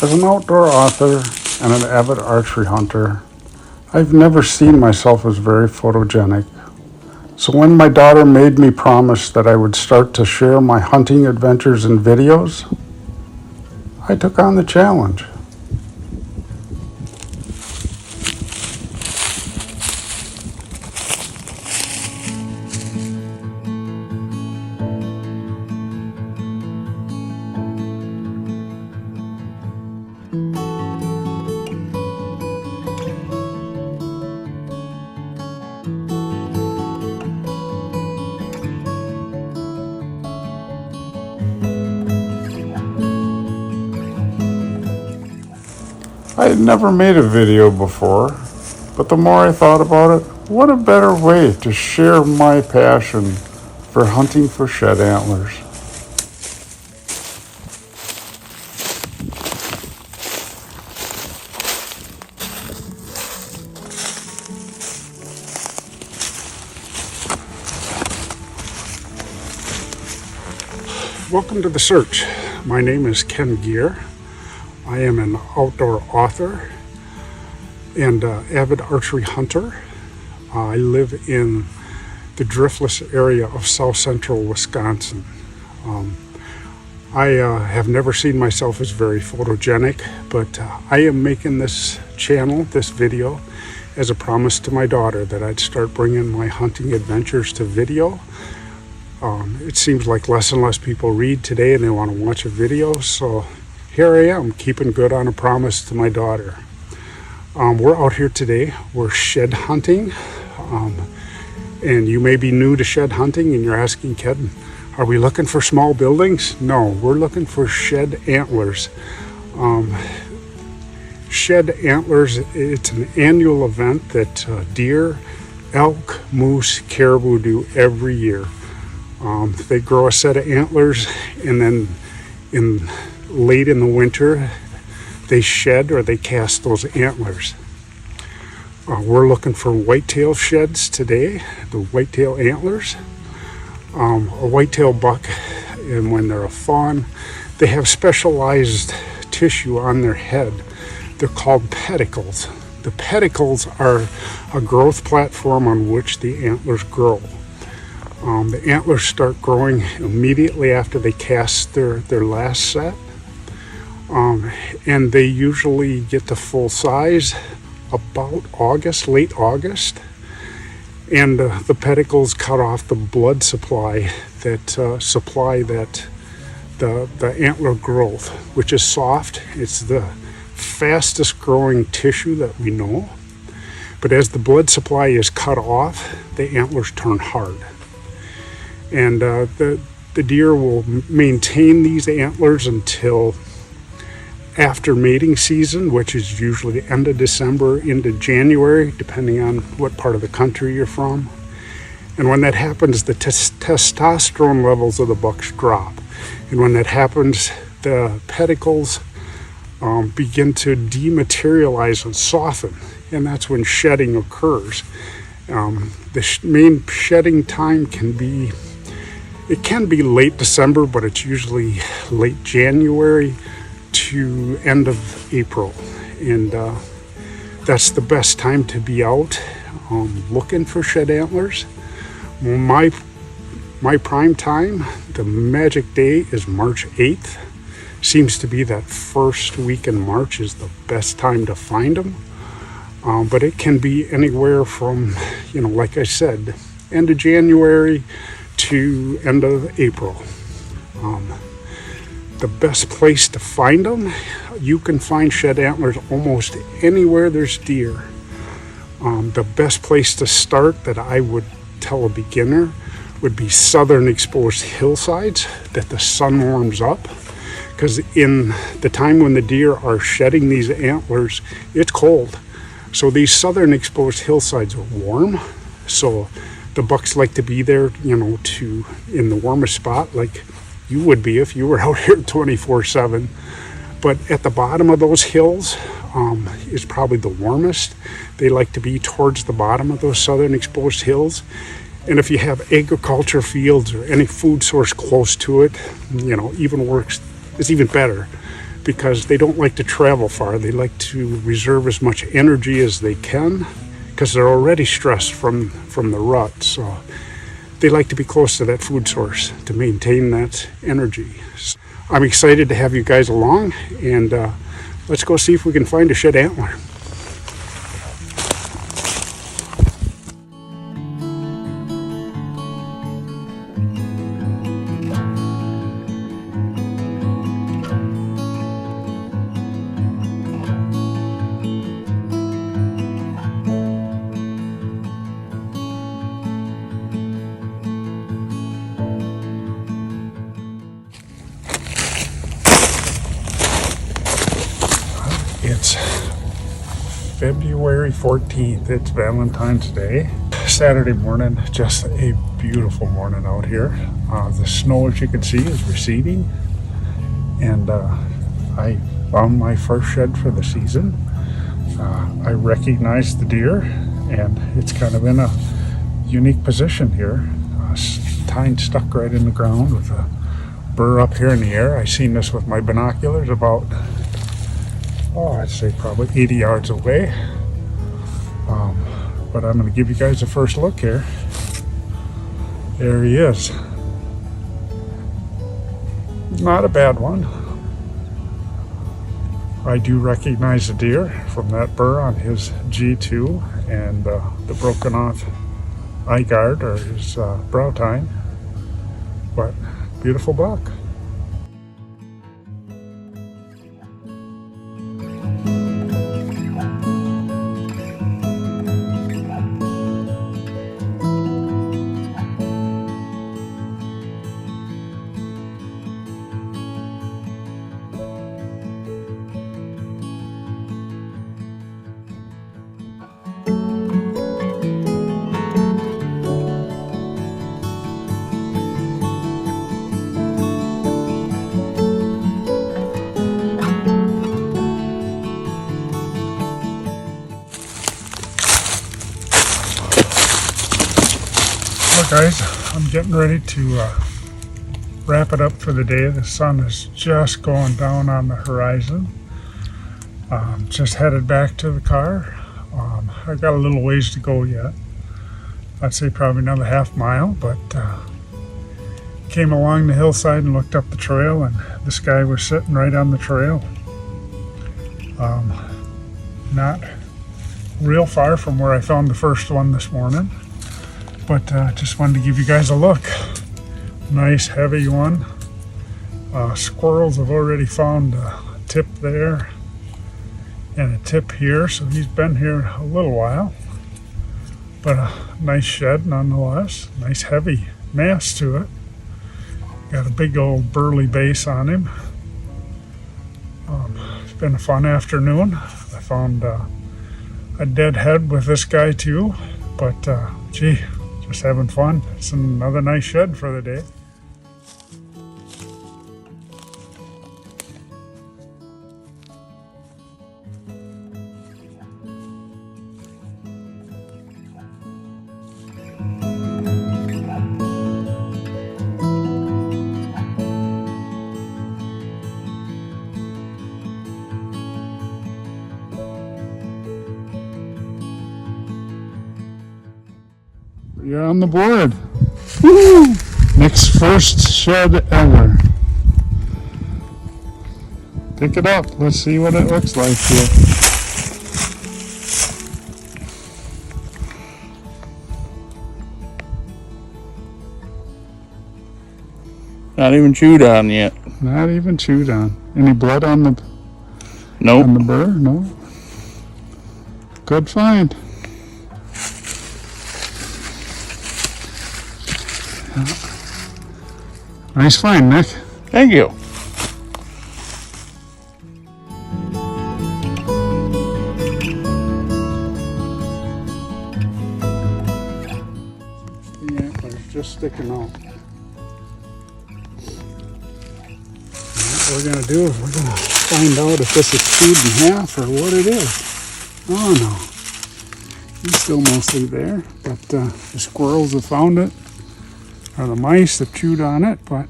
As an outdoor author and an avid archery hunter, I've never seen myself as very photogenic. So when my daughter made me promise that I would start to share my hunting adventures in videos, I took on the challenge. I had never made a video before, but the more I thought about it, what a better way to share my passion for hunting for shed antlers. Welcome to The Search. My name is Ken Gear. I am an outdoor author and avid archery hunter. I live in the driftless area of south central Wisconsin. I have never seen myself as very photogenic, but I am making this channel, this video, as a promise to my daughter that I'd start bringing my hunting adventures to video. It seems like less and less people read today and they want to watch a video, so here I am, keeping good on a promise to my daughter. We're out here today. We're shed hunting. And you may be new to shed hunting and you're asking, Ken, are we looking for small buildings? No, we're looking for shed antlers. Shed antlers, it's an annual event that deer, elk, moose, caribou do every year. They grow a set of antlers and then late in the winter, they shed or they cast those antlers. We're looking for whitetail sheds today, the whitetail antlers. A whitetail buck, and when they're a fawn, they have specialized tissue on their head. They're called pedicles. The pedicles are a growth platform on which the antlers grow. The antlers start growing immediately after they cast their last set. And they usually get to full size about August, late August. And the pedicles cut off the blood supply that supply the antler growth, which is soft. It's the fastest growing tissue that we know. But as the blood supply is cut off, the antlers turn hard. And the deer will maintain these antlers until after mating season, which is usually the end of December into January, depending on what part of the country you're from. And when that happens, the testosterone levels of the bucks drop. And when that happens, the pedicles begin to dematerialize and soften. And that's when shedding occurs. The main shedding time can be late December, but it's usually late January to end of April, and that's the best time to be out looking for shed antlers. My prime time, the magic day, is March 8th. Seems to be that first week in March is the best time to find them, but it can be anywhere from, like I said, end of January to end of April. The best place to find them, you can find shed antlers almost anywhere there's deer. The best place to start that I would tell a beginner would be southern exposed hillsides that the sun warms up. Because in the time when the deer are shedding these antlers, it's cold. So these southern exposed hillsides are warm. So the bucks like to be there, in the warmest spot, like you would be if you were out here 24/7. But at the bottom of those hills is probably the warmest. They like to be towards the bottom of those southern exposed hills. And if you have agriculture fields or any food source close to it, even works, it's even better because they don't like to travel far. They like to reserve as much energy as they can because they're already stressed from the rut. So they like to be close to that food source to maintain that energy. I'm excited to have you guys along, and let's go see if we can find a shed antler. It's February 14th. It's Valentine's Day. Saturday morning, just a beautiful morning out here. The snow, as you can see, is receding. And I found my first shed for the season. I recognized the deer, and it's kind of in a unique position here. Tine stuck right in the ground with a burr up here in the air. I seen this with my binoculars about, I'd say probably 80 yards away. But I'm going to give you guys a first look here. There he is. Not a bad one. I do recognize the deer from that burr on his G2 and the broken off eye guard or his brow tine. But beautiful buck. Guys, I'm getting ready to wrap it up for the day. The sun is just going down on the horizon. Just headed back to the car. I got a little ways to go yet. I'd say probably another half mile, but came along the hillside and looked up the trail, and this guy was sitting right on the trail. Not real far from where I found the first one this morning. But just wanted to give you guys a look. Nice heavy one. Squirrels have already found a tip there and a tip here, so he's been here a little while. But a nice shed nonetheless. Nice heavy mass to it. Got a big old burly base on him. It's been a fun afternoon. I found a dead head with this guy too, but gee, just having fun. It's another nice shed for the day. You're on the board. Woo! Nick's first shed ever. Pick it up. Let's see what it looks like here. Not even chewed on yet. Not even chewed on. Any blood on the Nope. on the burr? No. Good find. Nice find, Nick. Thank you. The antler's just sticking out. What we're going to do is we're going to find out if this is chewed in half or what it is. Oh no. He's still mostly there, but the squirrels have found it. Or the mice have chewed on it, but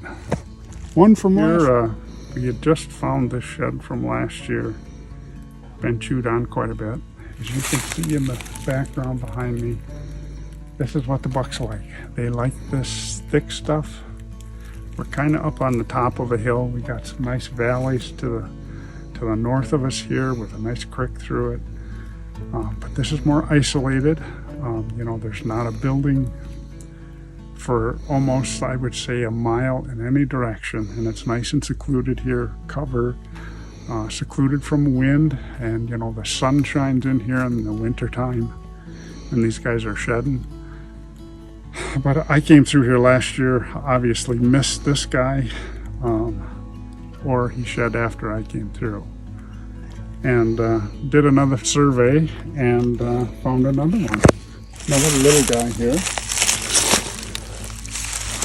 one from here, We had just found this shed from last year. Been chewed on quite a bit. As you can see in the background behind me, this is what the bucks like. They like this thick stuff. We're kind of up on the top of a hill. We got some nice valleys to the north of us here with a nice creek through it. But this is more isolated. You know, there's not a building for almost, I would say, a mile in any direction, and it's nice and secluded here, cover, secluded from wind, and you know, the sun shines in here in the winter time, and these guys are shedding. But I came through here last year, obviously missed this guy, or he shed after I came through, and did another survey and found another one, another little guy here.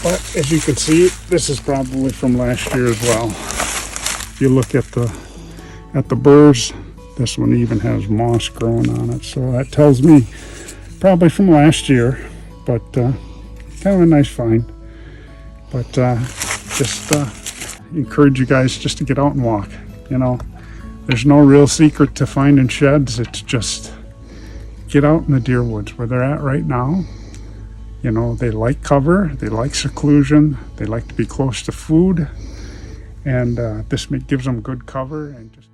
But as you can see, this is probably from last year as well. If you look at the burrs, this one even has moss growing on it, so that tells me probably from last year. But kind of a nice find. But just encourage you guys just to get out and walk. You know, there's no real secret to finding sheds. It's just get out in the deer woods where they're at right now. You know, they like cover, they like seclusion, they like to be close to food, and this gives them good cover. And just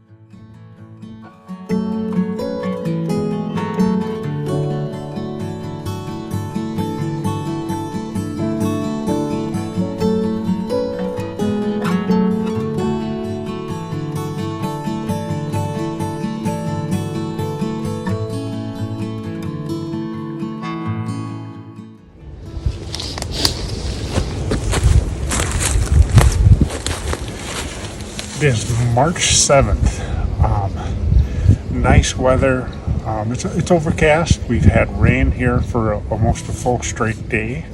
it is March 7th. Nice weather. It's overcast. We've had rain here for almost a full straight day.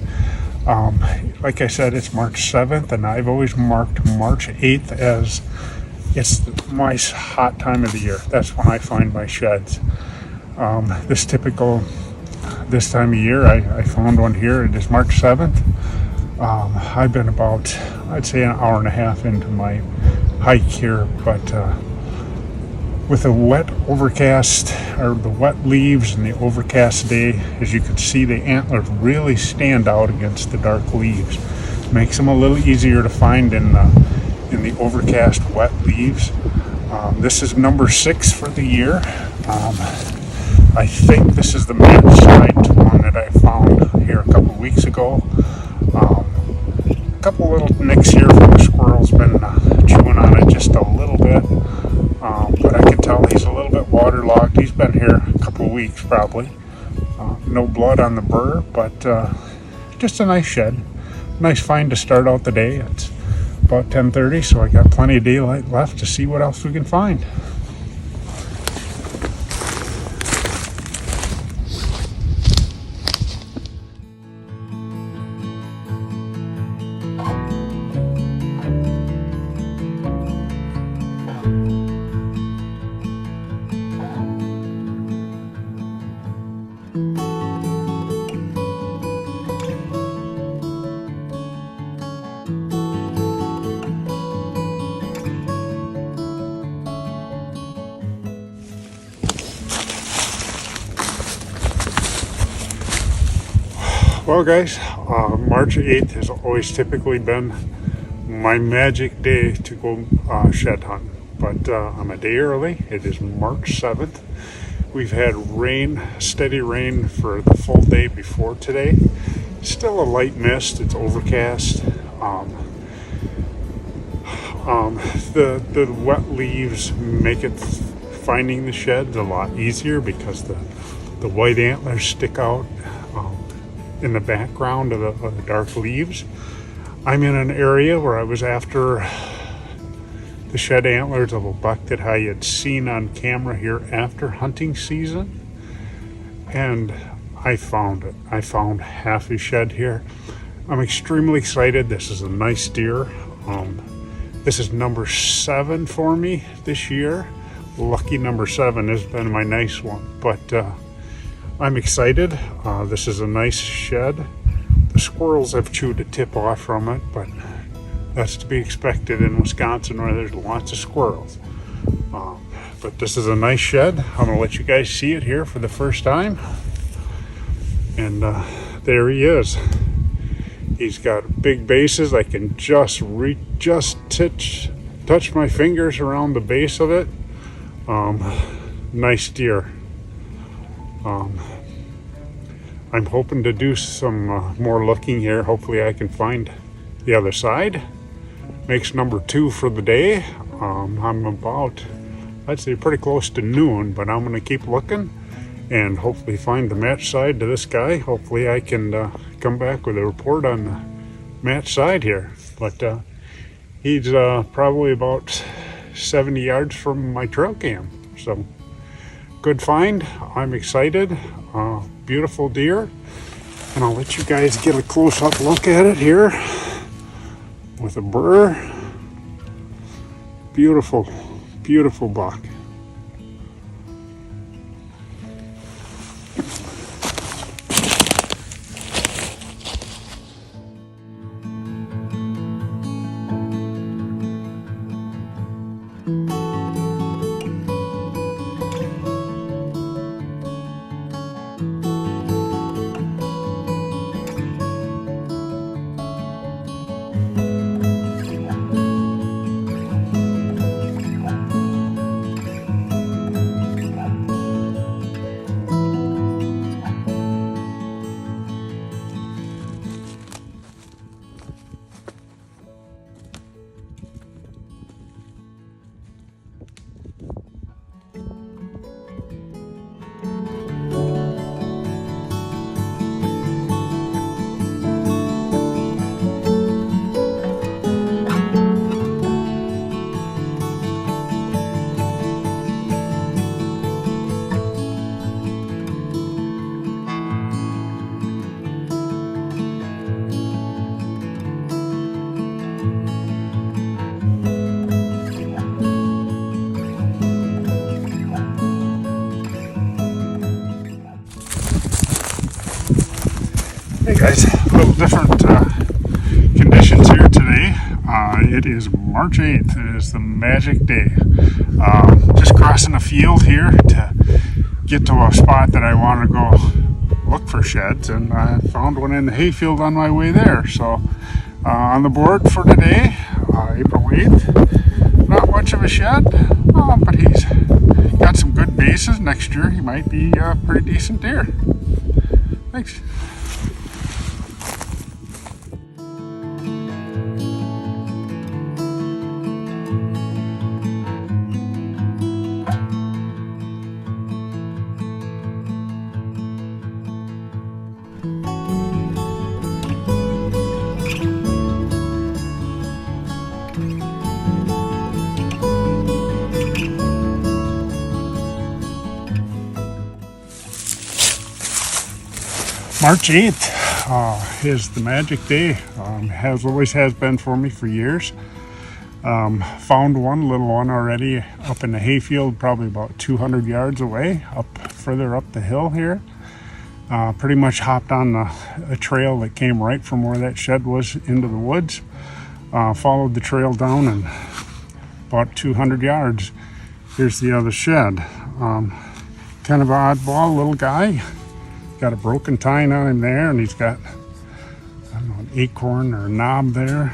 Like I said, it's March 7th, and I've always marked March 8th as it's my hot time of the year. That's when I find my sheds. This time of year, I found one here. It is March 7th. I've been about, I'd say, an hour and a half into my hike here, but with the wet overcast, or the wet leaves and the overcast day, as you can see, the antlers really stand out against the dark leaves. Makes them a little easier to find in the overcast wet leaves. This is number 6 for the year. I think this is the match-sized one that I found here a couple weeks ago. A couple little nicks here from the squirrels, been chewing on it just a little bit, but I can tell he's a little bit waterlogged. He's been here a couple of weeks probably. No blood on the burr, but just a nice shed. Nice find to start out the day. It's about 10:30, so I got plenty of daylight left to see what else we can find. Well guys, March 8th has always typically been my magic day to go shed hunting, but I'm a day early. It is March 7th. We've had rain, steady rain for the full day before today. Still a light mist, it's overcast. The wet leaves make it finding the sheds a lot easier because the white antlers stick out in the background of the dark leaves. I'm in an area where I was after the shed antlers of a buck that I had seen on camera here after hunting season, and I found it. I found half his shed here. I'm extremely excited. This is a nice deer. This is number 7 for me this year. Lucky number 7 has been my nice one, but I'm excited. This is a nice shed. The squirrels have chewed a tip off from it, but That's to be expected in Wisconsin where there's lots of squirrels. But this is a nice shed. I'm going to let you guys see it here for the first time. And there he is. He's got big bases. I can just touch my fingers around the base of it. Nice deer. I'm hoping to do some more looking here. Hopefully I can find the other side. Makes number 2 for the day. I'm about, I'd say pretty close to noon, but I'm gonna keep looking and hopefully find the match side to this guy. Hopefully I can come back with a report on the match side here. But he's probably about 70 yards from my trail cam. So good find. I'm excited. Beautiful deer. And I'll let you guys get a close-up look at it here with a burr. Beautiful, beautiful buck. Hey guys, a little different conditions here today. It is March 8th. It is the magic day. Just crossing a field here to get to a spot that I want to go look for sheds, and I found one in the hayfield on my way there. So on the board for today, April 8th, not much of a shed, but he's got some good bases. Next year he might be a pretty decent deer. Thanks. March 8th is the magic day. Always has been for me for years. Found one little one already up in the hayfield, probably about 200 yards away, further up the hill here. Pretty much hopped on a trail that came right from where that shed was into the woods. Followed the trail down and about 200 yards. Here's the other shed. Kind of an oddball little guy. Got a broken tine on him there, and he's got, I don't know, an acorn or a knob there.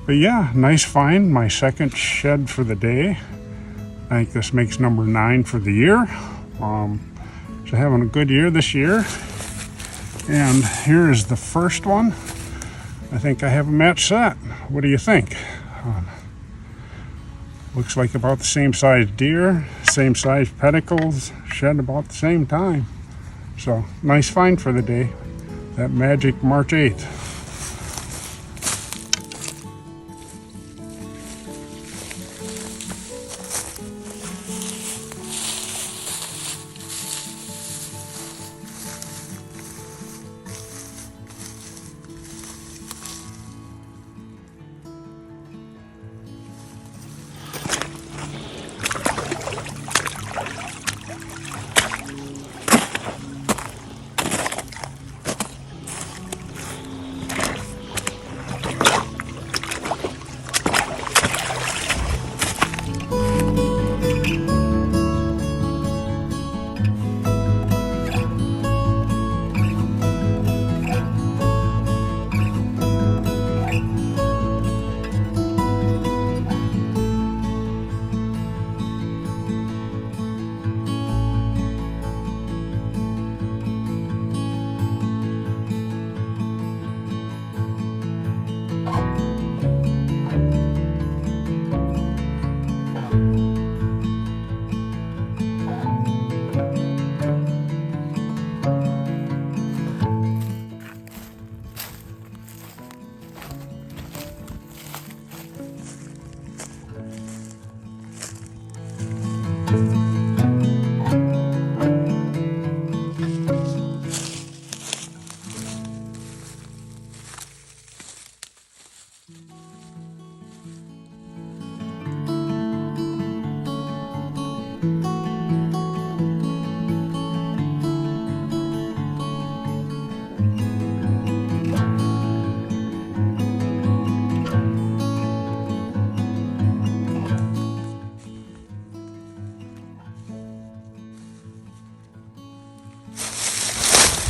But yeah, nice find. My second shed for the day. I think this makes number 9 for the year. So having a good year this year. And here is the first one. I think I have a match set. What do you think? Looks like about the same size deer, same size pedicles, shed about the same time. So nice find for the day. That magic March 8th.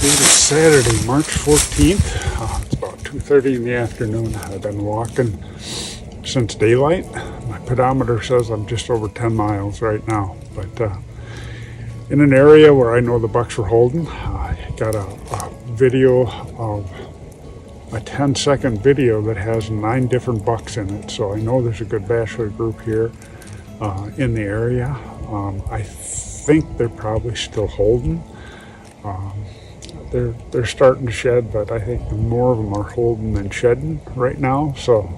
date is Saturday, March 14th. It's about 2:30 in the afternoon. I've been walking since daylight. My pedometer says I'm just over 10 miles right now. But in an area where I know the bucks were holding, I got a video of a 10-second video that has 9 different bucks in it. So I know there's a good bachelor group here in the area. I think they're probably still holding. They're starting to shed, but I think more of them are holding than shedding right now. So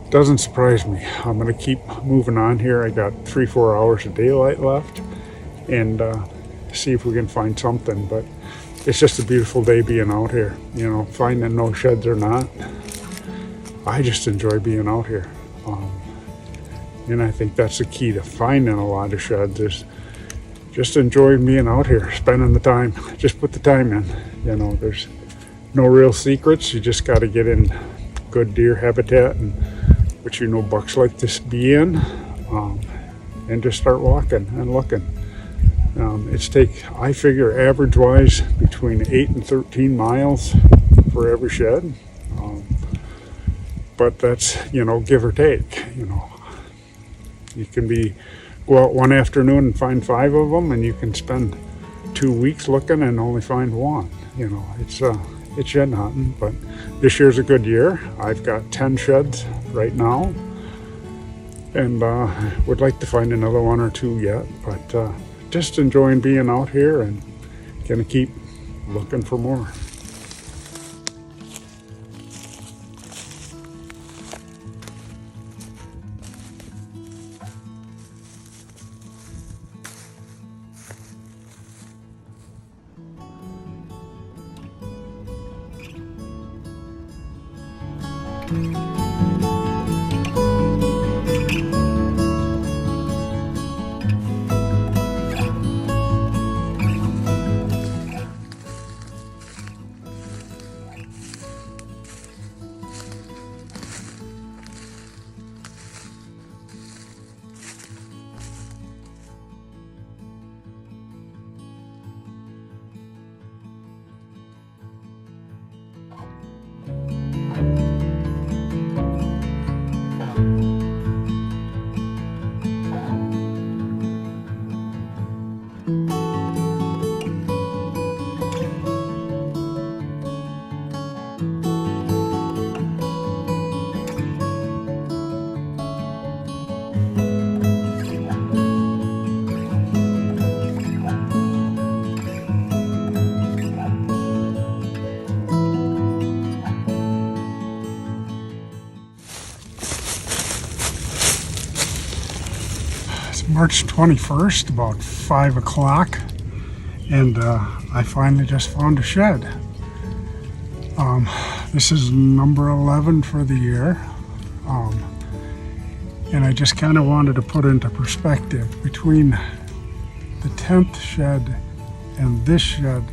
it doesn't surprise me. I'm going to keep moving on here. I got 3-4 hours of daylight left, and see if we can find something. But it's just a beautiful day being out here. You know, finding no sheds or not, I just enjoy being out here. And I think that's the key to finding a lot of sheds, is just enjoying being out here, spending the time. Just put the time in. You know, there's no real secrets. You just got to get in good deer habitat, and which you know bucks like to be in, and just start walking and looking. I figure average wise between 8 and 13 miles for every shed. But that's, you know, give or take. You know, you can go out one afternoon and find 5 of them, and you can spend 2 weeks looking and only find 1. You know, it's shed hunting, but this year's a good year. I've got 10 sheds right now, and would like to find another 1 or 2 yet, but just enjoying being out here and gonna keep looking for more. March 21st, about 5 o'clock, and I finally just found a shed. This is number 11 for the year, and I just kind of wanted to put into perspective between the 10th shed and this shed.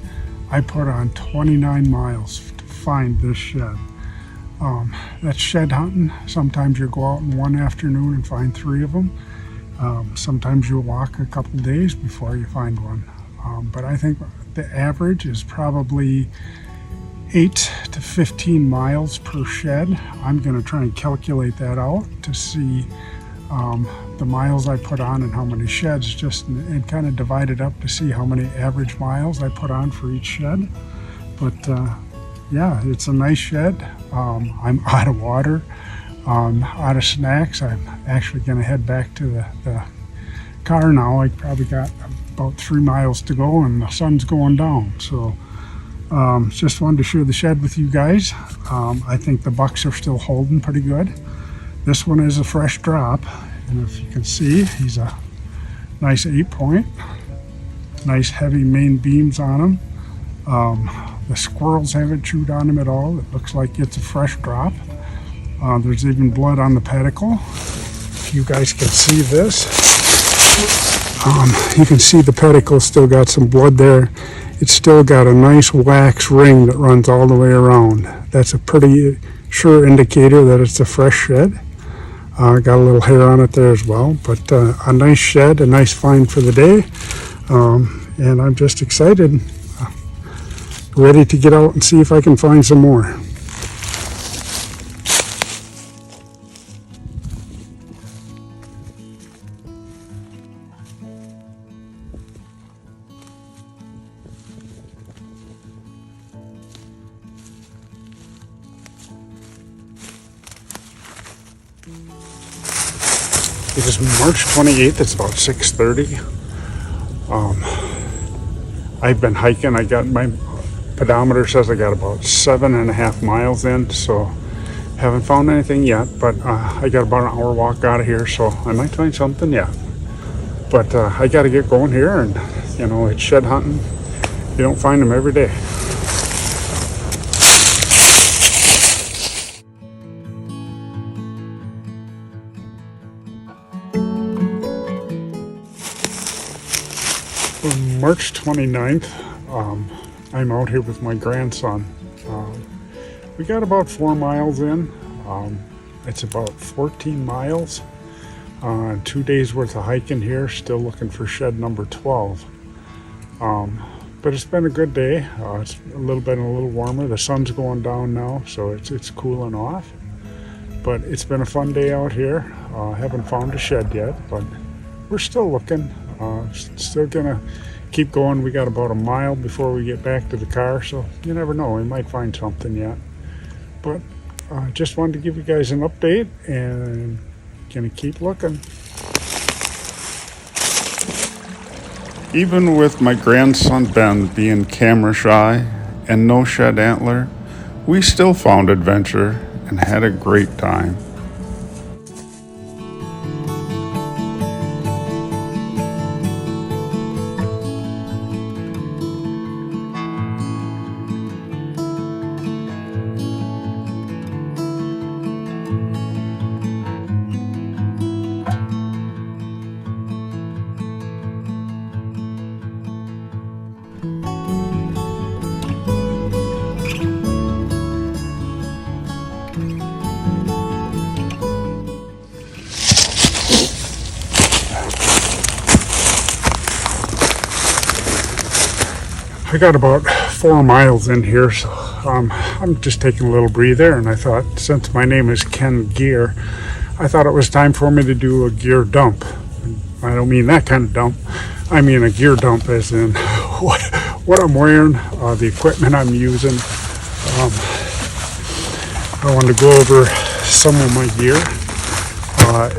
I put on 29 miles to find this shed. That's shed hunting. Sometimes you go out in one afternoon and find 3 of them. Sometimes you'll walk a couple days before you find one. But I think the average is probably 8 to 15 miles per shed. I'm going to try and calculate that out to see the miles I put on and how many sheds, and kind of divide it up to see how many average miles I put on for each shed. But yeah, it's a nice shed. I'm out of water. Out of snacks. I'm actually going to head back to the car now. I probably got about 3 miles to go, and the sun's going down. So just wanted to share the shed with you guys. I think the bucks are still holding pretty good. This one is a fresh drop, and if you can see, he's a nice 8-point. Nice heavy main beams on him. The squirrels haven't chewed on him at all. It looks like it's a fresh drop. There's even blood on the pedicle. If you guys can see this, you can see the pedicle still got some blood there. It's still got a nice wax ring that runs all the way around. That's a pretty sure indicator that it's a fresh shed. Got a little hair on it there as well, but a nice shed, a nice find for the day. And I'm just excited. ready to get out and see if I can find some more. It is March 28th, it's about 6:30. I've been hiking. I got my pedometer says I got about 7.5 miles in, so haven't found anything yet, but I got about an hour walk out of here, so I might find something yet. But I got to get going here, and you know, it's shed hunting. You don't find them every day. On March 29th, I'm out here with my grandson. We got about 4 miles in. It's about 14 miles. 2 days worth of hiking here, still looking for shed number 12. But it's been a good day. It's a little warmer. The sun's going down now, so it's cooling off. But it's been a fun day out here. Haven't found a shed yet, but we're still looking. Still gonna keep going. We got about a mile before we get back to the car, so you never know, we might find something yet. But just wanted to give you guys an update, and gonna keep looking. Even with my grandson Ben being camera shy and no shed antler, we still found adventure and had a great time. I got about 4 miles in here, so I'm just taking a little breather, and I thought, since my name is Ken Gear, I thought it was time for me to do a gear dump. I don't mean that kind of dump. I mean a gear dump as in what I'm wearing, the equipment I'm using. I want to go over some of my gear.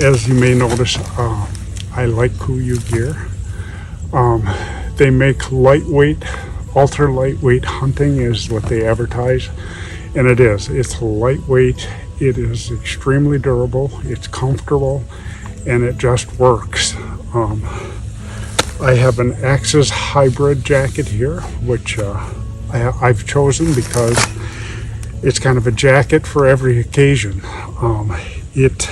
As you may notice, I like KUIU gear. They make lightweight, ultra lightweight hunting is what they advertise, and it is. It's lightweight, it is extremely durable, it's comfortable, and it just works. I have an Axis hybrid jacket here, which I've chosen because it's kind of a jacket for every occasion. It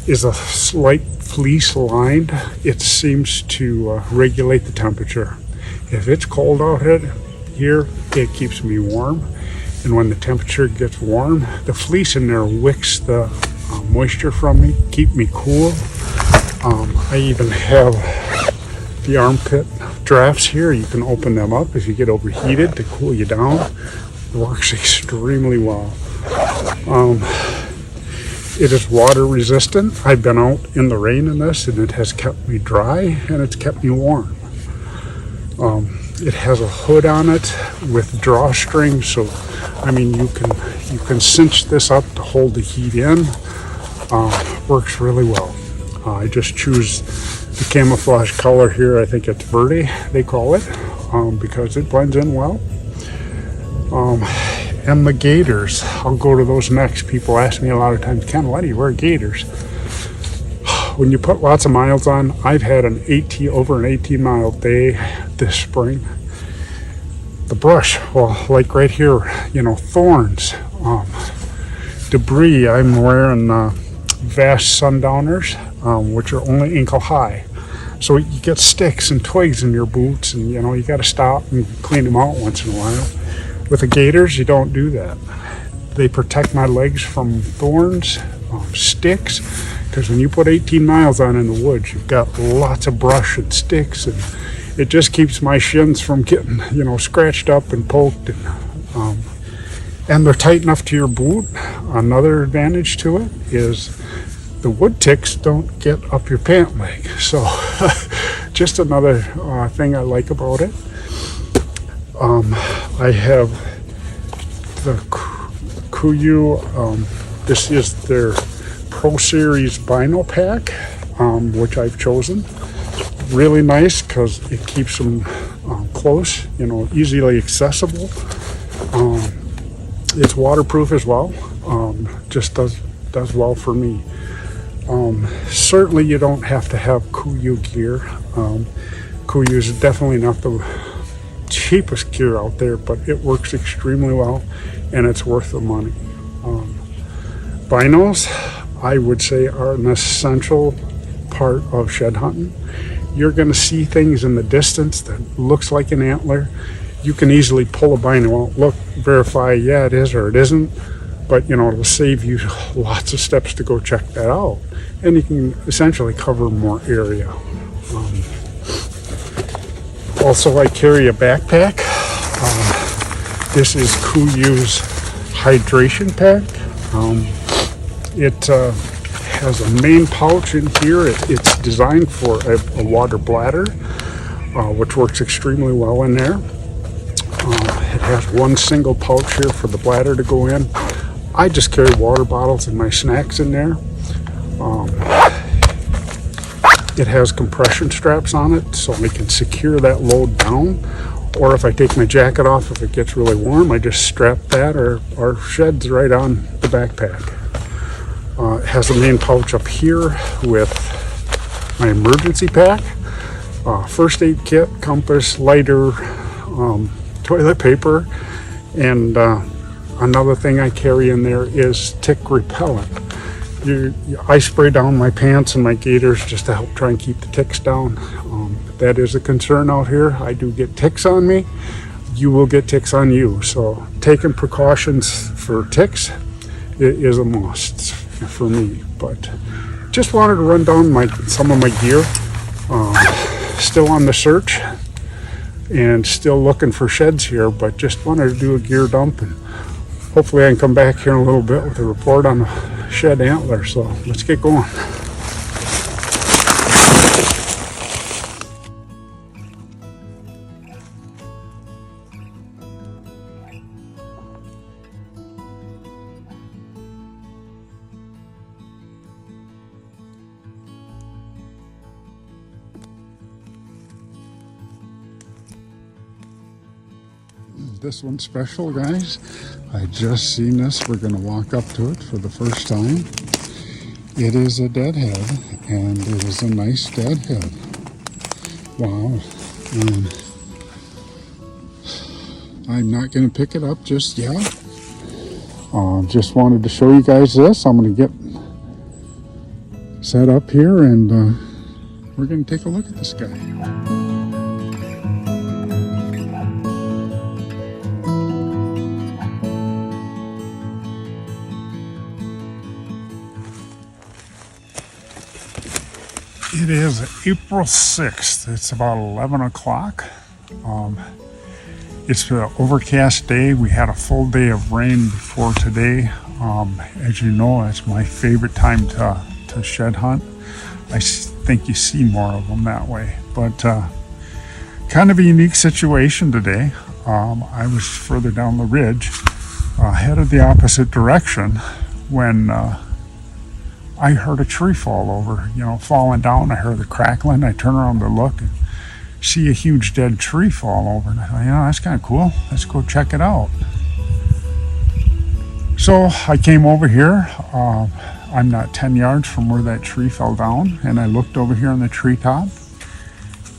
is a slight fleece lined. It seems to regulate the temperature. If it's cold out here, it keeps me warm. And when the temperature gets warm, the fleece in there wicks the moisture from me, keep me cool. I even have the armpit drafts here. You can open them up if you get overheated to cool you down. It works extremely well. It is water resistant. I've been out in the rain in this, and it has kept me dry, and it's kept me warm. It has a hood on it with drawstrings, so I mean you can cinch this up to hold the heat in. Works really well. I just choose the camouflage color here. I think it's Verde, they call it, because it blends in well. And the gaiters, I'll go to those next. People ask me a lot of times, Ken, why do you wear gaiters? When you put lots of miles on, I've had over an 18 mile day this spring. The brush, well, like right here, thorns, debris. I'm wearing Vast Sundowners, which are only ankle high. So you get sticks and twigs in your boots, and you got to stop and clean them out once in a while. With the gaiters, you don't do that. They protect my legs from thorns, sticks, because when you put 18 miles on in the woods, you've got lots of brush and sticks, it just keeps my shins from getting, scratched up and poked. And they're tight enough to your boot. Another advantage to it is the wood ticks don't get up your pant leg. So just another thing I like about it. I have the KUIU, this is their Pro Series Bino Pack, which I've chosen. Really nice because it keeps them close, easily accessible. It's waterproof as well. Just does well for me. Certainly you don't have to have KUIU gear. KUIU is definitely not the cheapest gear out there, but it works extremely well and it's worth the money. Binos, I would say, are an essential part of shed hunting. You're going to see things in the distance that looks like an antler. You can easily pull a bino out, look, verify, yeah, it is or it isn't, but it'll save you lots of steps to go check that out, and you can essentially cover more area. Also, I carry a backpack. This is KUIU's hydration pack. It has a main pouch in here. It's designed for a water bladder, which works extremely well in there. It has one single pouch here for the bladder to go in. I just carry water bottles and my snacks in there. It has compression straps on it so I can secure that load down. Or if I take my jacket off, if it gets really warm, I just strap that or sheds right on the backpack. It has a main pouch up here with my emergency pack, first aid kit, compass, lighter, toilet paper, and another thing I carry in there is tick repellent. I spray down my pants and my gaiters just to help try and keep the ticks down. That is a concern out here. I do get ticks on me. You will get ticks on you. So taking precautions for ticks is a must for me. But just wanted to run down some of my gear. Still on the search and still looking for sheds here, but just wanted to do a gear dump, and hopefully I can come back here in a little bit with a report on the shed antler. So let's get going. This one's special, guys. I just seen this. We're going to walk up to it for the first time. It is a deadhead, and it is a nice deadhead. Wow. I'm not going to pick it up just yet. Just wanted to show you guys this. I'm going to get set up here, and we're going to take a look at this guy. It is April 6th. It's about 11 o'clock. It's an overcast day. We had a full day of rain before today. As you know, it's my favorite time to shed hunt. I think you see more of them that way. But kind of a unique situation today. I was further down the ridge, headed the opposite direction when I heard a tree fall over, falling down. I heard the crackling. I turn around to look and see a huge dead tree fall over. And I thought, that's kind of cool. Let's go check it out. So I came over here. I'm not 10 yards from where that tree fell down. And I looked over here on the treetop.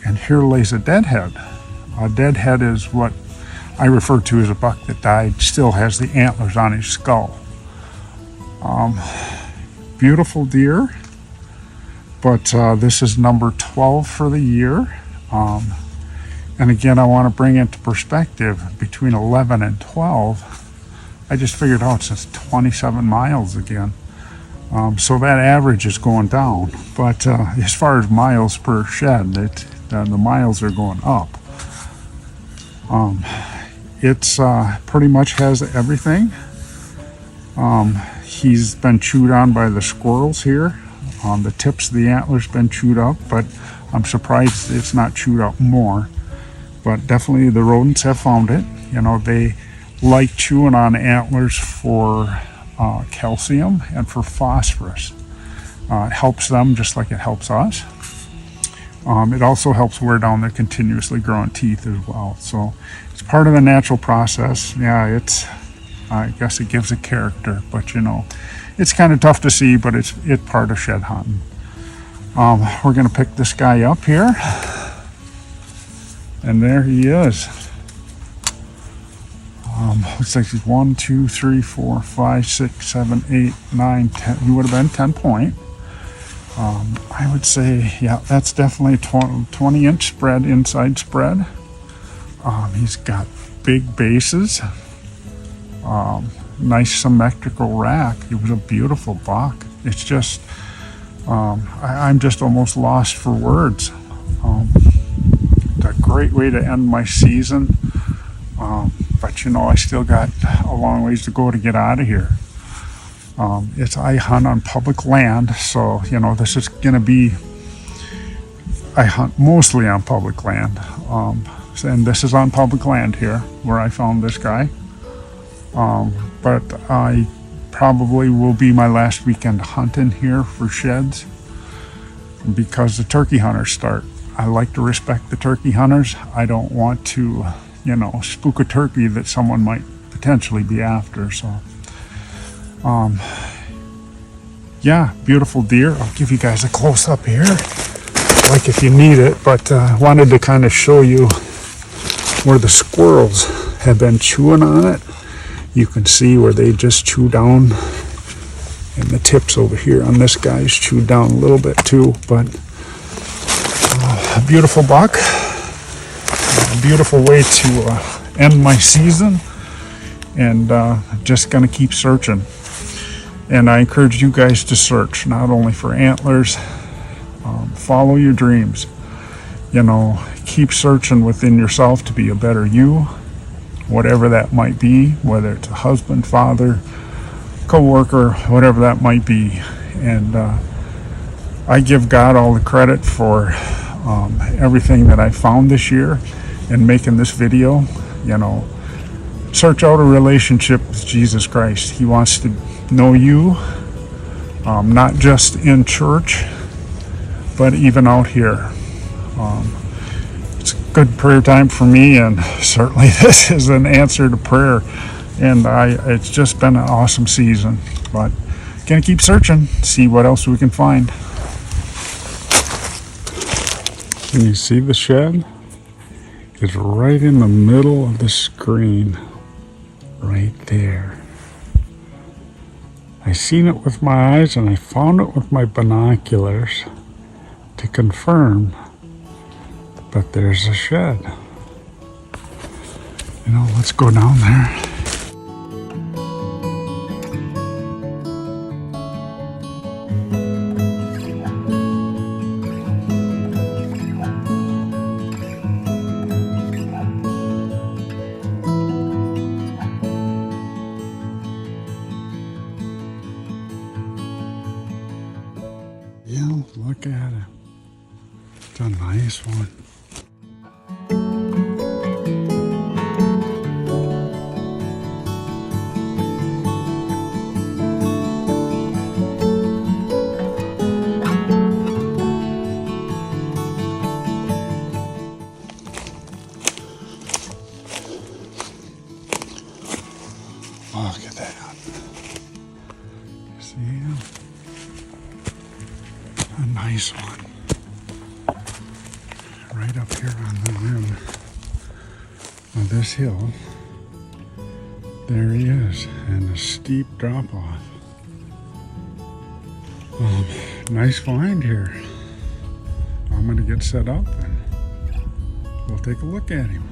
And here lays a deadhead. A deadhead is what I refer to as a buck that died. Still has the antlers on his skull. Beautiful deer, but this is number 12 for the year. And again, I want to bring into perspective between 11 and 12. I just figured out it's 27 miles again. So that average is going down. But as far as miles per shed, The miles are going up. It's pretty much has everything. He's been chewed on by the squirrels here. The tips of the antlers been chewed up, but I'm surprised it's not chewed up more. But definitely the rodents have found it. You know, they like chewing on antlers for calcium and for phosphorus. It helps them just like it helps us. It also helps wear down their continuously growing teeth as well. So it's part of the natural process. Yeah, I guess it gives it character, but you know, it's kind of tough to see, but it's part of shed hunting. We're gonna pick this guy up here, and there he is. Looks like he's 1, 2, 3, 4, 5, 6, 7, 8, 9, 10. He would have been 10 point. I would say, yeah, that's definitely 20-inch spread, inside spread. He's got big bases, nice symmetrical rack. It was a beautiful buck. It's just, I'm just almost lost for words. It's a great way to end my season. But you know, I still got a long ways to go to get out of here. I hunt on public land, so you know, this is gonna be, I hunt mostly on public land. And this is on public land here where I found this guy. But I probably will be my last weekend hunting here for sheds because the turkey hunters start. I like to respect the turkey hunters. I don't want to, you know, spook a turkey that someone might potentially be after. So, yeah, beautiful deer. I'll give you guys a close up here, like if you need it, but wanted to kind of show you where the squirrels have been chewing on it. You can see where they just chew down, and the tips over here on this guy's chewed down a little bit too, but a beautiful buck. A beautiful way to end my season, and just gonna keep searching. And I encourage you guys to search, not only for antlers, follow your dreams. You know, keep searching within yourself to be a better you, whatever that might be, whether it's a husband, father, co-worker, whatever that might be. And I give God all the credit for everything that I found this year and making this video. You know, search out a relationship with Jesus Christ. He wants to know you, not just in church, but even out here. It's a good prayer time for me, and certainly this is an answer to prayer. And it's just been an awesome season, but gonna keep searching, see what else we can find. Can you see the shed? It's right in the middle of the screen, right there. I seen it with my eyes, and I found it with my binoculars to confirm, but there's a shed. You know, let's go down there. Yeah, look at it. It's a nice one. Look at that. See him? A nice one. Right up here on the rim of this hill. There he is, and a steep drop off. Nice find here. I'm gonna get set up and we'll take a look at him.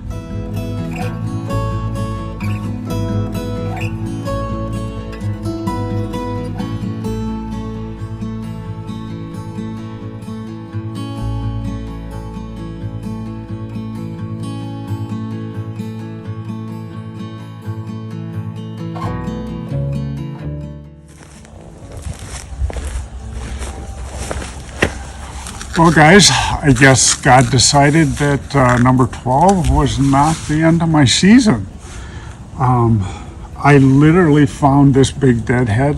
Well, guys, I guess God decided that number 12 was not the end of my season. I literally found this big deadhead,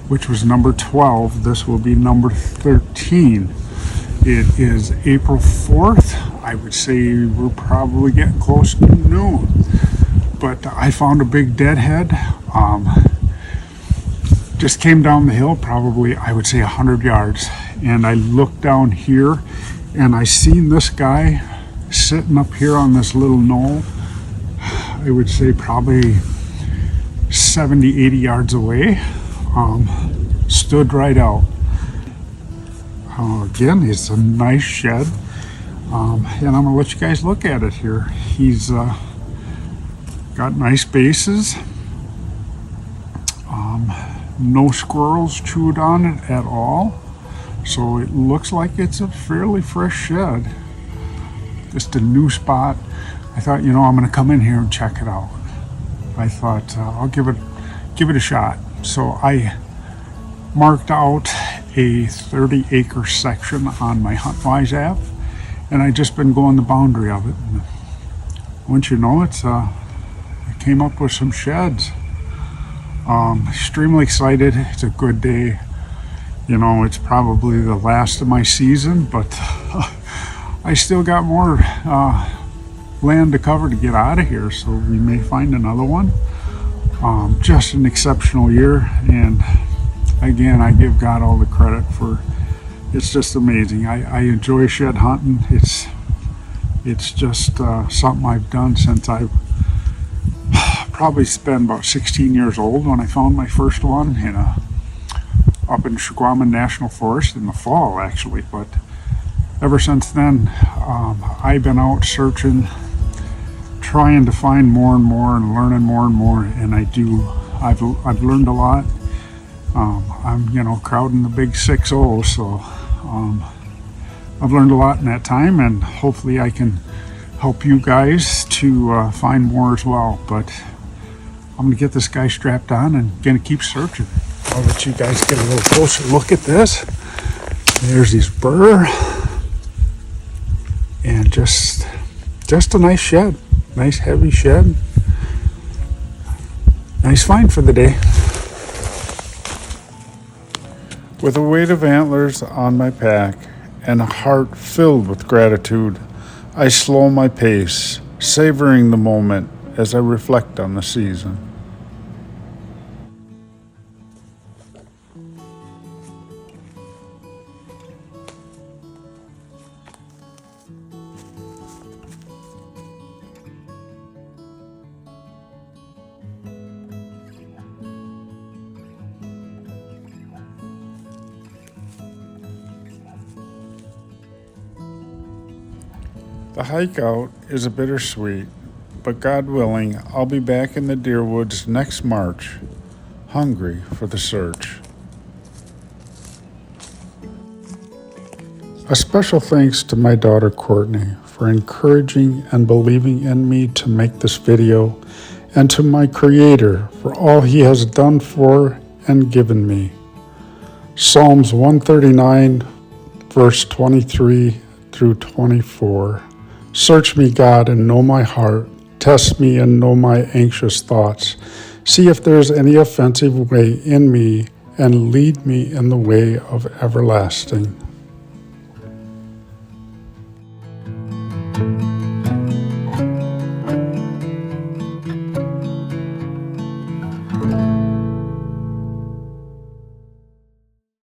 which was number 12. This will be number 13. It is April 4th. I would say we're probably getting close to noon. But I found a big deadhead. Just came down the hill, probably, I would say 100 yards. And I looked down here and I seen this guy sitting up here on this little knoll. I would say probably 70, 80 yards away. Stood right out. Again, it's a nice shed. And I'm gonna let you guys look at it here. He's got nice bases. No squirrels chewed on it at all. So it looks like it's a fairly fresh shed. Just a new spot. I thought, I'm gonna come in here and check it out. I thought I'll give it a shot. So I marked out a 30-acre section on my HuntWise app, and I just been going the boundary of it. And once you know it, I came up with some sheds. Extremely excited. It's a good day. It's probably the last of my season, but I still got more land to cover to get out of here, so we may find another one. Just an exceptional year, and again, I give God all the credit for it's just amazing. I enjoy shed hunting. It's just something I've done since I've probably been about 16 years old when I found my first one up in Shagwaman National Forest in the fall, actually. But ever since then, I've been out searching, trying to find more and more and learning more and more, and I've learned a lot. I'm crowding the big 6-0, so I've learned a lot in that time, and hopefully I can help you guys to find more as well. But I'm gonna get this guy strapped on and gonna keep searching. I'll let you guys get a little closer look at this. There's these burr, and just a nice shed, nice heavy shed, nice find for the day. With a weight of antlers on my pack and a heart filled with gratitude, I slow my pace, savoring the moment as I reflect on the season. The hike out is a bittersweet, but God willing, I'll be back in the deer woods next March, hungry for the search. A special thanks to my daughter Courtney for encouraging and believing in me to make this video, and to my Creator for all He has done for and given me. Psalms 139, verse 23 through 24. Search me, God, and know my heart. Test me and know my anxious thoughts. See if there is any offensive way in me, and lead me in the way of everlasting.